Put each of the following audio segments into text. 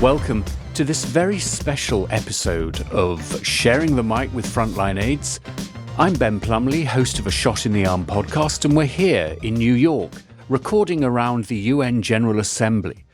Welcome to this very special episode of Sharing the Mic with Frontline AIDS. I'm Ben Plumley, host of a Shot in the Arm podcast, and we're here in New York, recording around the UN General Assembly.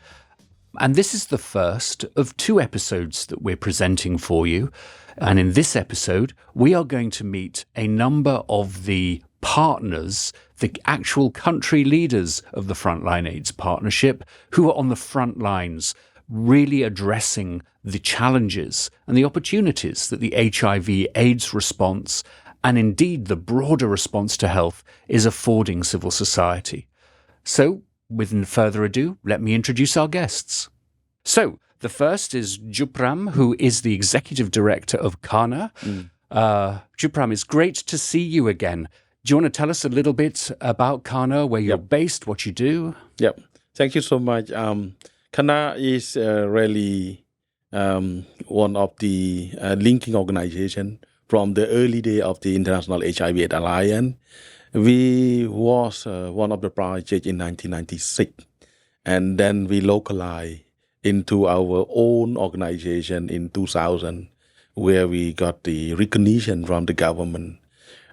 And this is the first of two episodes that we're presenting for you. And in this episode, we are going to meet a number of the partners, the actual country leaders of the Frontline AIDS Partnership, who are on the front lines, really addressing the challenges and the opportunities that the HIV/AIDS response, and indeed the broader response to health, is affording civil society. So, without further ado, let me introduce our guests. So, the first is Choub, who is the Executive Director of KHANA. Choub, it's great to see you again. Do you want to tell us a little bit about KHANA, where you're based, what you do? Yep. Thank you so much. KHANA is really one of the linking organizations from the early day of the International HIV/AIDS Alliance. We was one of the projects in 1996, and then we localized into our own organization in 2000, where we got the recognition from the government.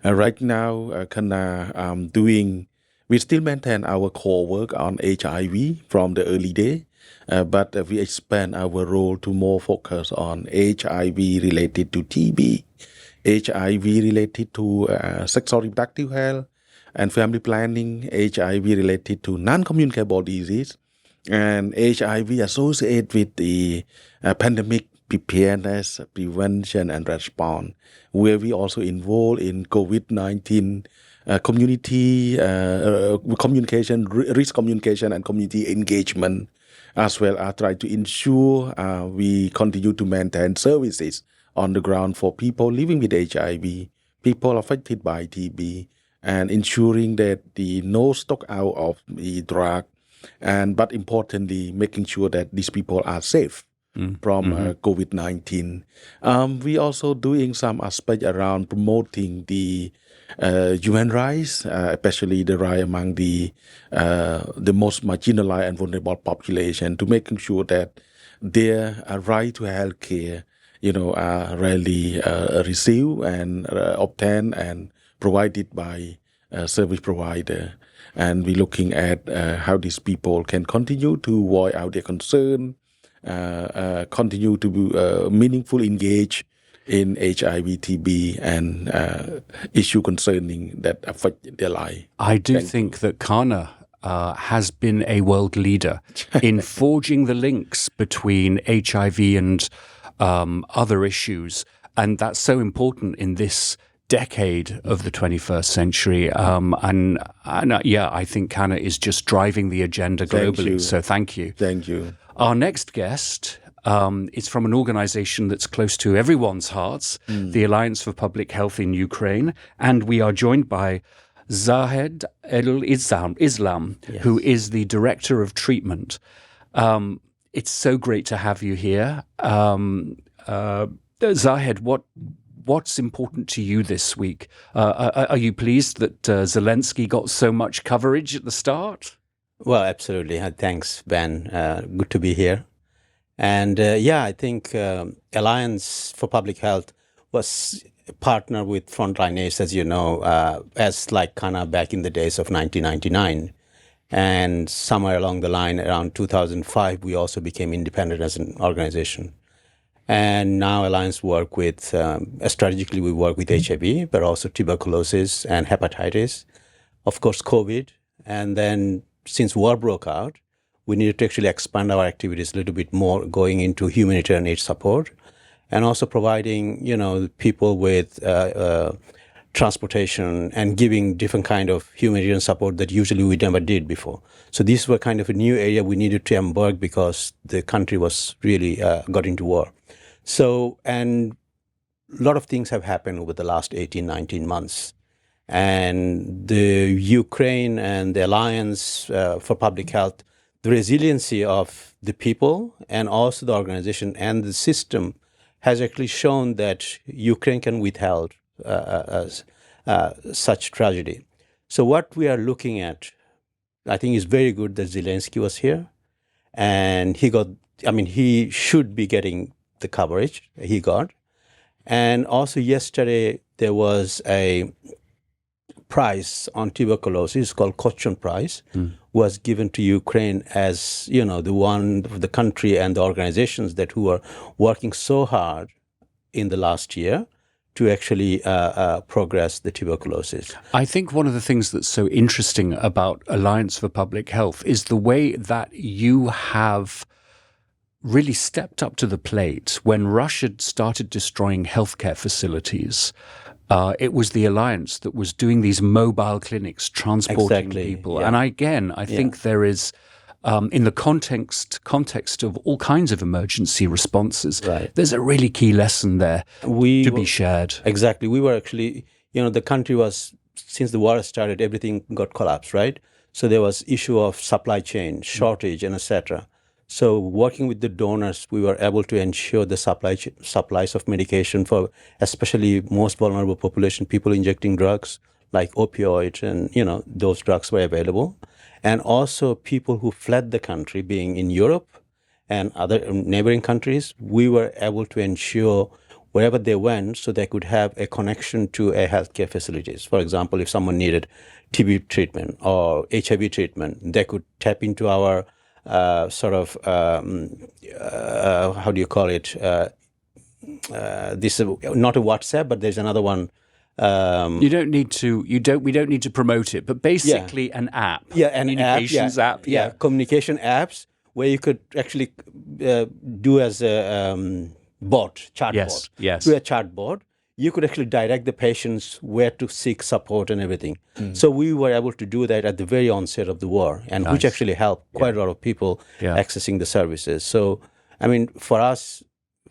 Right now, KHANA we still maintain our core work on HIV from the early day, but we expand our role to more focus on HIV related to TB, HIV related to sexual reproductive health and family planning, HIV related to non-communicable disease, and HIV associated with the pandemic preparedness, prevention, and response, where we also involved in COVID-19 community communication, risk communication, and community engagement, as well as try to ensure we continue to maintain services on the ground for people living with HIV, people affected by TB, and ensuring that the no stock out of the drug, but importantly, making sure that these people are safe from COVID-19. We also doing some aspect around promoting the human rights, especially the right among the most marginalized and vulnerable population, to making sure that their right to health care, are really received and obtained and provided by service provider. And we're looking at how these people can continue to voice out their concern, continue to be meaningful engage in HIV, TB, and issue concerning that affect their life. I do think that KHANA has been a world leader in forging the links between HIV and other issues, and that's so important in this decade of the 21st century. I think KHANA is just driving the agenda globally. So thank you. Thank you. Our next guest is from an organization that's close to everyone's hearts, the Alliance for Public Health in Ukraine. And we are joined by Zahed Islam, who is the Director of Treatment. It's so great to have you here. Zahed, what's important to you this week? Are you pleased that Zelensky got so much coverage at the start? Well, absolutely. Thanks, Ben. Good to be here. And I think Alliance for Public Health was a partner with Frontline AIDS, as you know, as like KHANA back in the days of 1999. And somewhere along the line, around 2005, we also became independent as an organization. And now Alliance work with, strategically we work with HIV, but also tuberculosis and hepatitis, of course, COVID. And then since war broke out, we needed to actually expand our activities a little bit more, going into humanitarian aid support and also providing, people with transportation and giving different kind of humanitarian support that usually we never did before. So these were kind of a new area we needed to embark because the country was really got into war. So, and a lot of things have happened over the last 18, 19 months. And the Ukraine and the Alliance for Public Health, the resiliency of the people and also the organization and the system has actually shown that Ukraine can withhold such tragedy. So what we are looking at, I think, is very good that Zelensky was here and he got he should be getting the coverage he got. And also yesterday, there was a prize on tuberculosis called Cochrane Prize, was given to Ukraine as, the country and the organizations who are working so hard in the last year to actually progress the tuberculosis. I think one of the things that's so interesting about Alliance for Public Health is the way that you have really stepped up to the plate. When Russia started destroying healthcare facilities, it was the Alliance that was doing these mobile clinics, transporting people. Yeah. And I think there is, in the context of all kinds of emergency responses, there's a really key lesson there to be shared. Exactly. We were actually, the country was, since the war started, everything got collapsed, right? So there was issue of supply chain, shortage, and etc. So working with the donors, we were able to ensure the supplies of medication for especially most vulnerable population, people injecting drugs like opioids, and those drugs were available. And also people who fled the country, being in Europe and other neighboring countries, we were able to ensure wherever they went, so they could have a connection to a healthcare facilities. For example, if someone needed TB treatment or HIV treatment, they could tap into our how do you call it? This is not a WhatsApp, but there's another one. We don't need to promote it, but basically an app. Yeah, an communications app. Yeah, communication apps where you could actually do as a chatbot. Yes. Through a chatbot, you could actually direct the patients where to seek support and everything. So we were able to do that at the very onset of the war, and which actually helped quite a lot of people accessing the services. So, for us,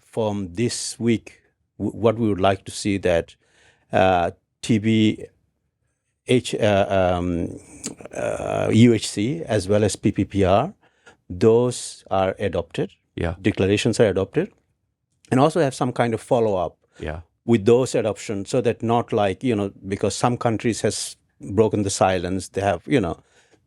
from this week, what we would like to see that TB, UHC, as well as PPPR, those are adopted. Yeah. Declarations are adopted, and also have some kind of follow-up. Yeah. With those adoptions, so that not like, because some countries has broken the silence, they have,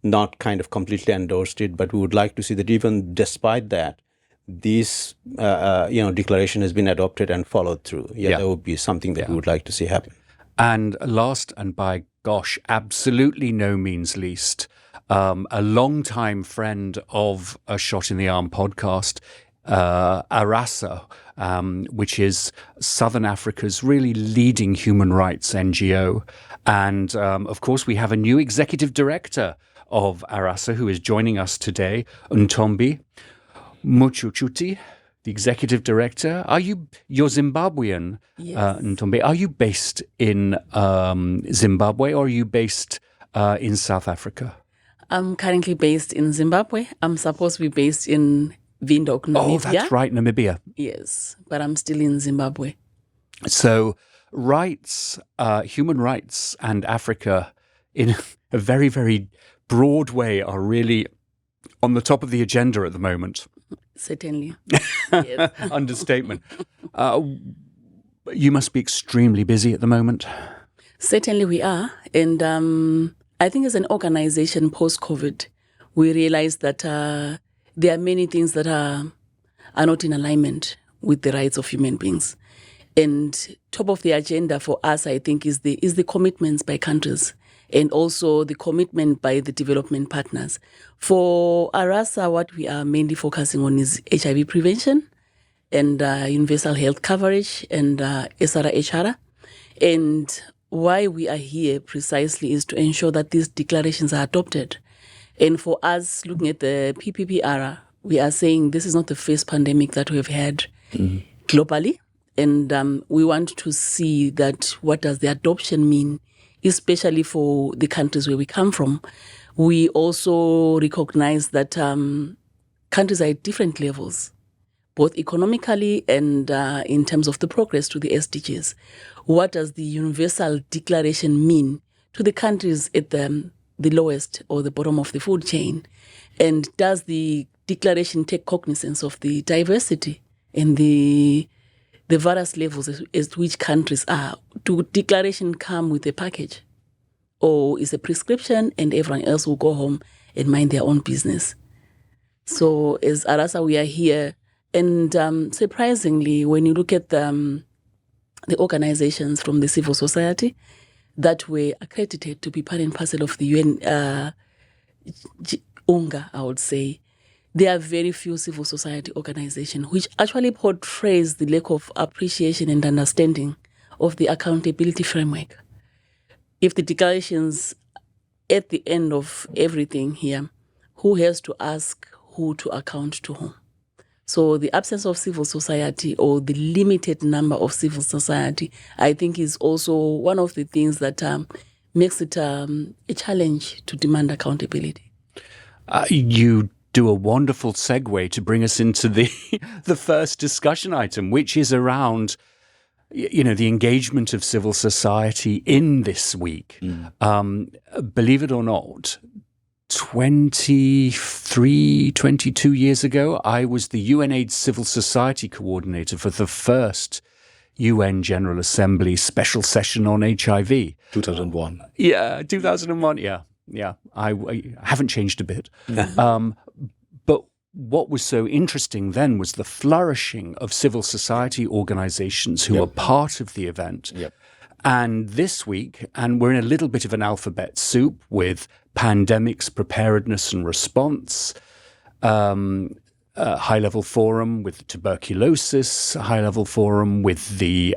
not kind of completely endorsed it, but we would like to see that even despite that, this, declaration has been adopted and followed through. That would be something that we would like to see happen. And last, and by gosh, absolutely no means least, a longtime friend of A Shot in the Arm podcast, ARASA, which is Southern Africa's really leading human rights NGO. And of course, we have a new executive director of ARASA who is joining us today, Ntombi. Muchuchuti, the executive director. You're Zimbabwean, Yes. Ntombi. Are you based in Zimbabwe, or are you based in South Africa? I'm currently based in Zimbabwe. I'm supposed to be based in Windhoek, Namibia. Oh, that's right, Namibia. Yes, but I'm still in Zimbabwe. So rights, human rights and Africa in a very, very broad way are really on the top of the agenda at the moment. Certainly. Yes. Understatement. You must be extremely busy at the moment. Certainly we are. And I think as an organization post-COVID, we realized that there are many things that are not in alignment with the rights of human beings. And top of the agenda for us, I think, is the commitments by countries, and also the commitment by the development partners. For ARASA, what we are mainly focusing on is HIV prevention and universal health coverage and SRHR. And why we are here precisely is to ensure that these declarations are adopted. And for us, looking at the PPPR, we are saying this is not the first pandemic that we have had globally. And we want to see that what does the adoption mean, especially for the countries where we come from. We also recognize that countries are at different levels, both economically and in terms of the progress to the SDGs. What does the Universal Declaration mean to the countries at the lowest or the bottom of the food chain? And does the declaration take cognizance of the diversity and the various levels as to which countries are? Do declaration come with a package? Or is a prescription and everyone else will go home and mind their own business? So as ARASA, we are here. And surprisingly, when you look at the organizations from the civil society that were accredited to be part and parcel of the UN UNGA, I would say, there are very few civil society organizations which actually portrays the lack of appreciation and understanding of the accountability framework. If the declarations at the end of everything here, who has to ask who to account to whom? So the absence of civil society or the limited number of civil society, I think, is also one of the things that makes it a challenge to demand accountability. You do a wonderful segue to bring us into the first discussion item, which is around the engagement of civil society in this week. Believe it or not, 22 years ago, I was the UNAIDS Civil Society Coordinator for the first UN General Assembly special session on HIV. 2001. Yeah, 2001, yeah. I haven't changed a bit. But what was so interesting then was the flourishing of civil society organizations who were part of the event. And this week, and we're in a little bit of an alphabet soup with pandemics, preparedness and response, high-level forum with tuberculosis, high-level forum with the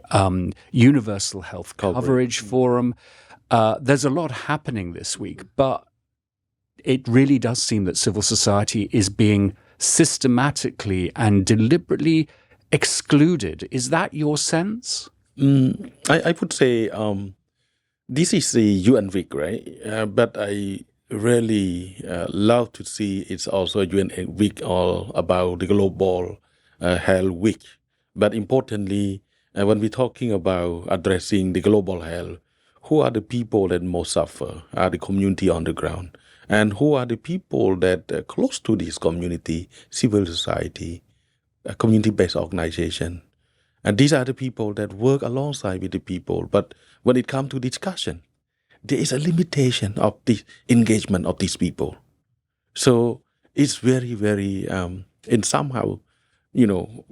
Universal Health Coverage Forum. There's a lot happening this week, but it really does seem that civil society is being systematically and deliberately excluded. Is that your sense? I would say this is the UN week, right? But I really love to see it's also a UN week all about the global health week. But importantly, when we're talking about addressing the global health, who are the people that most suffer? Are the community on the ground? And who are the people that are close to this community, civil society, community-based organization? And these are the people that work alongside with the people. But when it comes to discussion, there is a limitation of the engagement of these people. So it's very, very, and somehow,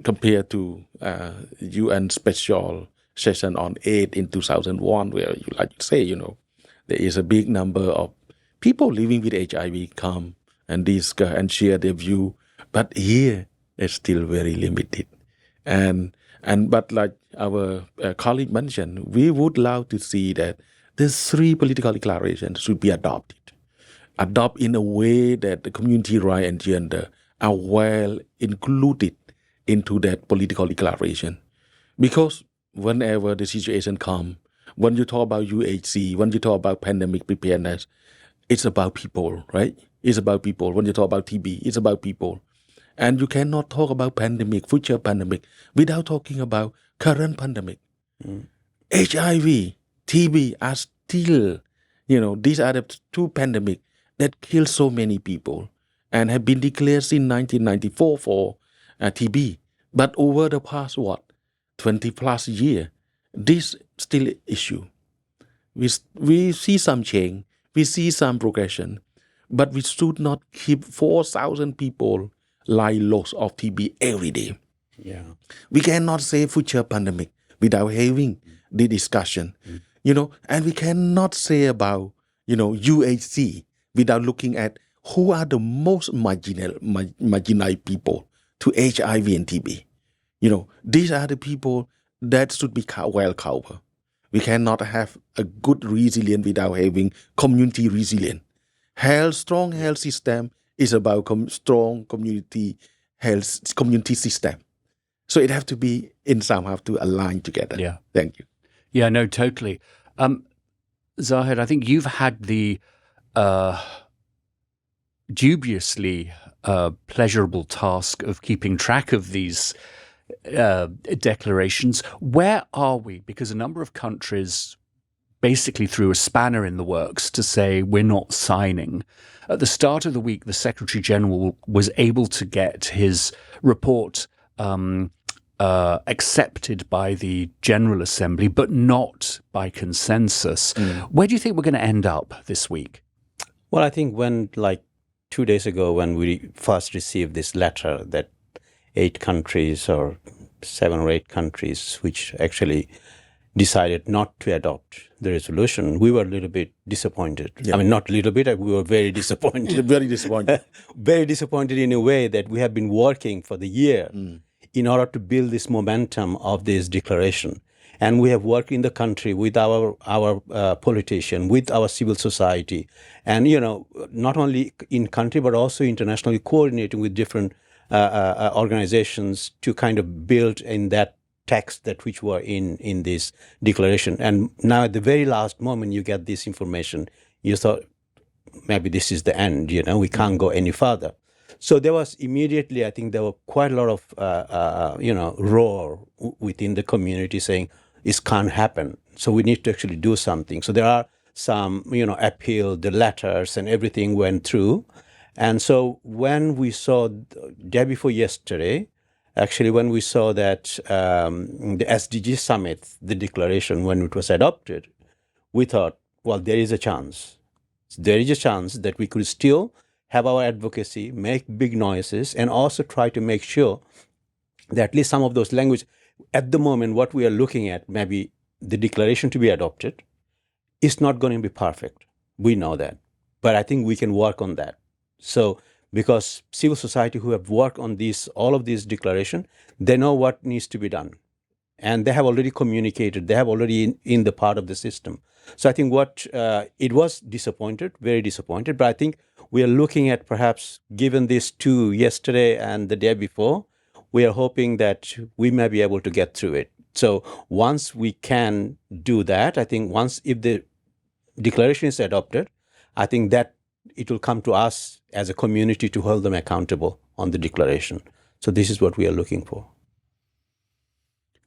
compared to UN special session on AIDS in 2001, where you like to say, there is a big number of people living with HIV come and discuss and share their view. But here, it's still very limited. But like our colleague mentioned, we would love to see that the 3 political declarations should be adopted in a way that the community right and gender are well included into that political declaration. Because whenever the situation comes, when you talk about UHC, when you talk about pandemic preparedness, it's about people, right? It's about people. When you talk about TB, it's about people. And you cannot talk about pandemic, future pandemic, without talking about current pandemic. HIV, TB are still, these are the 2 pandemics that kill so many people and have been declared since 1994 for TB. But over the past, 20 plus years, this still issue. We see some change, we see some progression, but we should not keep 4,000 people lie lost of TB every day. We cannot say future pandemic without having the discussion, and we cannot say about, UHC without looking at who are the most marginalized people to HIV and TB. These are the people that should be well covered. We cannot have a good resilience without having community resilience. Strong health system is about strong community health, community system. So it have to be have to align together. Yeah. Thank you. Yeah, no, totally. Zahed, I think you've had the dubiously pleasurable task of keeping track of these declarations. Where are we? Because a number of countries basically threw a spanner in the works to say we're not signing. At the start of the week, the Secretary General was able to get his report accepted by the General Assembly, but not by consensus. Where do you think we're going to end up this week? Well, I think when 2 2 days ago when we first received this letter that 8 countries or 7 or 8 countries which actually decided not to adopt the resolution, we were a little bit disappointed. Yeah. I mean, not a little bit, we were very disappointed. Very disappointed. Very disappointed in a way that we have been working for the year in order to build this momentum of this declaration. And we have worked in the country with our politician, with our civil society, and, not only in country, but also internationally coordinating with different organizations to kind of build in that text that which were in this declaration. And now at the very last moment, you get this information. You thought, maybe this is the end, we can't go any further. So there was immediately, I think there were quite a lot of, roar within the community saying, this can't happen. So we need to actually do something. So there are some, appeal, the letters and everything went through. And so when we saw the day before yesterday, actually when we saw that the SDG summit, the declaration, when it was adopted, we thought, well, there is a chance. There is a chance that we could still have our advocacy, make big noises, and also try to make sure that at least some of those language, at the moment, what we are looking at, maybe the declaration to be adopted, is not going to be perfect. We know that. But I think we can work on that. So, because civil society who have worked on all of these declaration, they know what needs to be done. And they have already communicated, they have already in the part of the system. So I think it was very disappointed, but I think we are looking at perhaps, given these 2 yesterday and the day before, we are hoping that we may be able to get through it. So once we can do that, I think if the declaration is adopted, I think that it will come to us as a community to hold them accountable on the declaration. So this is what we are looking for.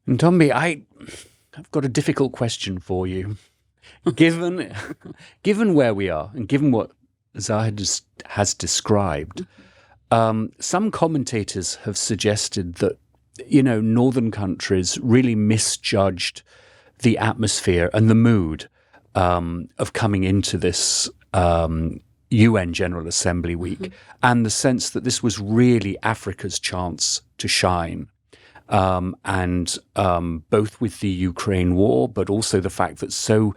Ntombi, I've got a difficult question for you. Given where we are and given what Zahed has described, some commentators have suggested that, northern countries really misjudged the atmosphere and the mood of coming into this UN General Assembly week, and the sense that this was really Africa's chance to shine. And both with the Ukraine war, but also the fact that so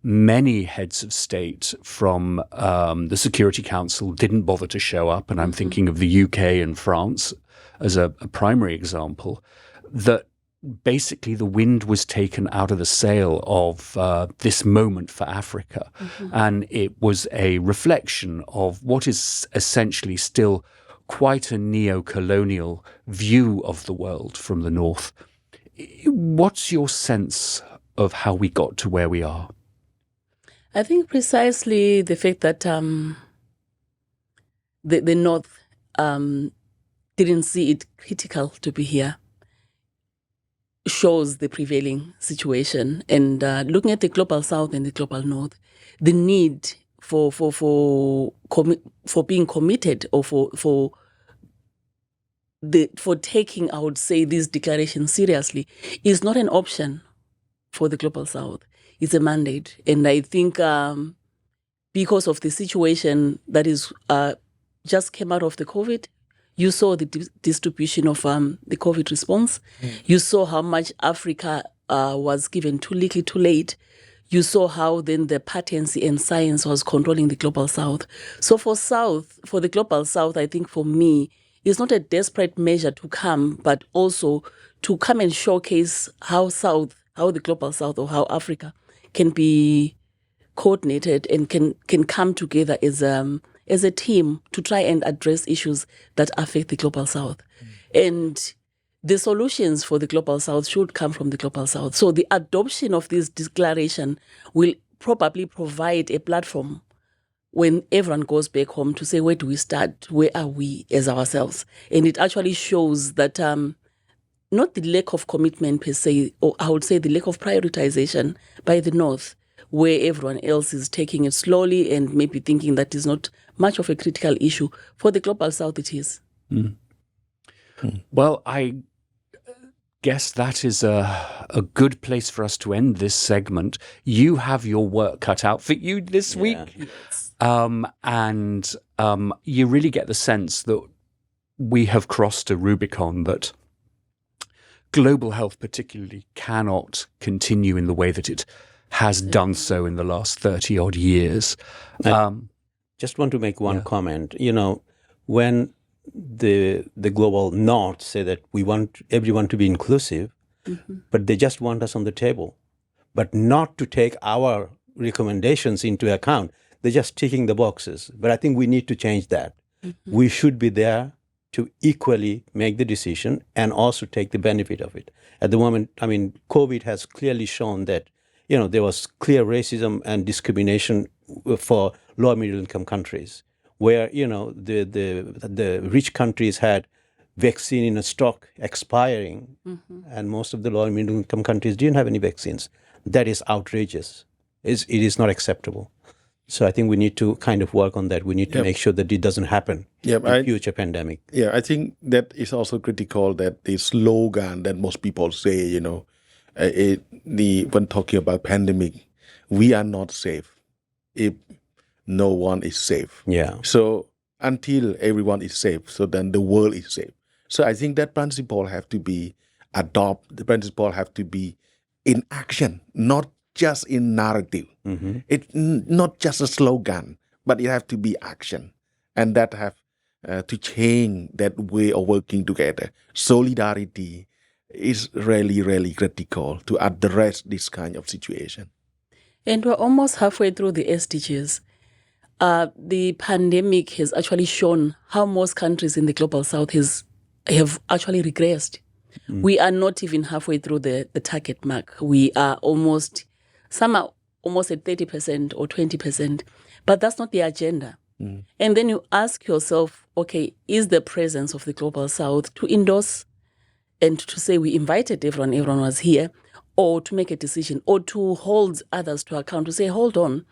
many heads of state from the Security Council didn't bother to show up, and I'm thinking of the UK and France as a primary example, that basically the wind was taken out of the sail of this moment for Africa. And it was a reflection of what is essentially still quite a neo-colonial view of the world from the North. What's your sense of how we got to where we are? I think precisely the fact that the North didn't see it critical to be here shows the prevailing situation. And looking at the global South and the global North, the need for being committed, or for taking, I would say, this declaration seriously is not an option for the global South. It's a mandate. And I think because of the situation that is just came out of the COVID, you saw the distribution of the COVID response. You saw how much Africa was given too little, too late. You saw how then the patency and science was controlling the global South. So for the global South, I think for me, it's not a desperate measure to come, but also to come and showcase how the global South, or how Africa can be coordinated and can come together as a team to try and address issues that affect the global South. And the solutions for the global South should come from the global South. So the adoption of this declaration will probably provide a platform when everyone goes back home to say, where do we start? Where are we as ourselves? And it actually shows that not the lack of commitment per se, or I would say the lack of prioritization by the North, where everyone else is taking it slowly and maybe thinking that is not much of a critical issue. For the global South, it is. Well, I guess that is a good place for us to end this segment. You have your work cut out for you this week. and you really get the sense that we have crossed a Rubicon that global health particularly cannot continue in the way that it has done so in the last 30 odd years. Just want to make one comment. When the global north say that we want everyone to be inclusive, but they just want us on the table, but not to take our recommendations into account. They're just ticking the boxes. But I think we need to change that. We should be there to equally make the decision and also take the benefit of it. At the moment, COVID has clearly shown that, there was clear racism and discrimination for low and middle income countries, where, the rich countries had vaccine in a stock expiring, and most of the low and middle income countries didn't have any vaccines. That is outrageous. It is not acceptable. So I think we need to kind of work on that. We need to make sure that it doesn't happen in future pandemic. Yeah, I think that is also critical, that the slogan that most people say, when talking about pandemic, we are not safe if no one is safe. Yeah. So until everyone is safe, so then the world is safe. So I think that principle have to be adopted. The principle have to be in action, not just in narrative. It's not just a slogan, but it have to be action. And that have to change that way of working together. Solidarity is really, really critical to address this kind of situation. And we're almost halfway through the SDGs. The pandemic has actually shown how most countries in the global south have actually regressed. We are not even halfway through the target mark. Some are almost at 30% or 20%, but that's not the agenda. And then you ask yourself, okay, is the presence of the global south to endorse and to say we invited everyone was here, or to make a decision, or to hold others to account, to say, hold on,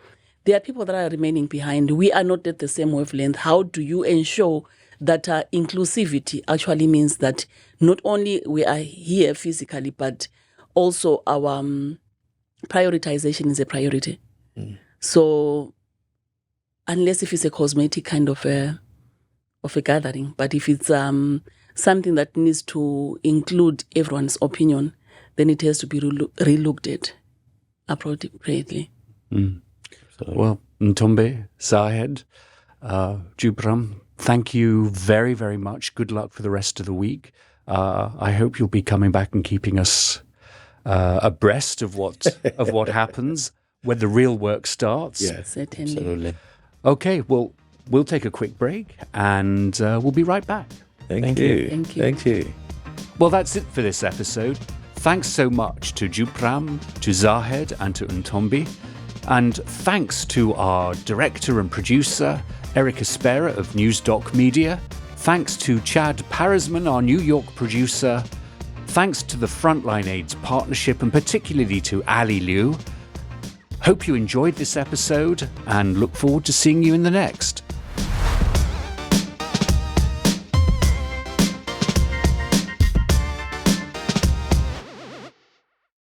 there are people that are remaining behind. We are not at the same wavelength. How do you ensure that inclusivity actually means that not only we are here physically, but also our prioritization is a priority. So unless if it's a cosmetic kind of a gathering, but if it's something that needs to include everyone's opinion, then it has to be relooked at appropriately. Well, Ntombi, Zahed, Choub, thank you very, very much. Good luck for the rest of the week. I hope you'll be coming back and keeping us abreast of what happens when the real work starts. Yeah, certainly. Absolutely. Okay, well, we'll take a quick break and we'll be right back. Thank you. Thank you. Well, that's it for this episode. Thanks so much to Choub, to Zahed, and to Ntombi. And thanks to our director and producer, Erica Spera of Newsdoc Media. Thanks to Chad Parisman, our New York producer. Thanks to the Frontline AIDS Partnership, and particularly to Ali Liu. Hope you enjoyed this episode and look forward to seeing you in the next.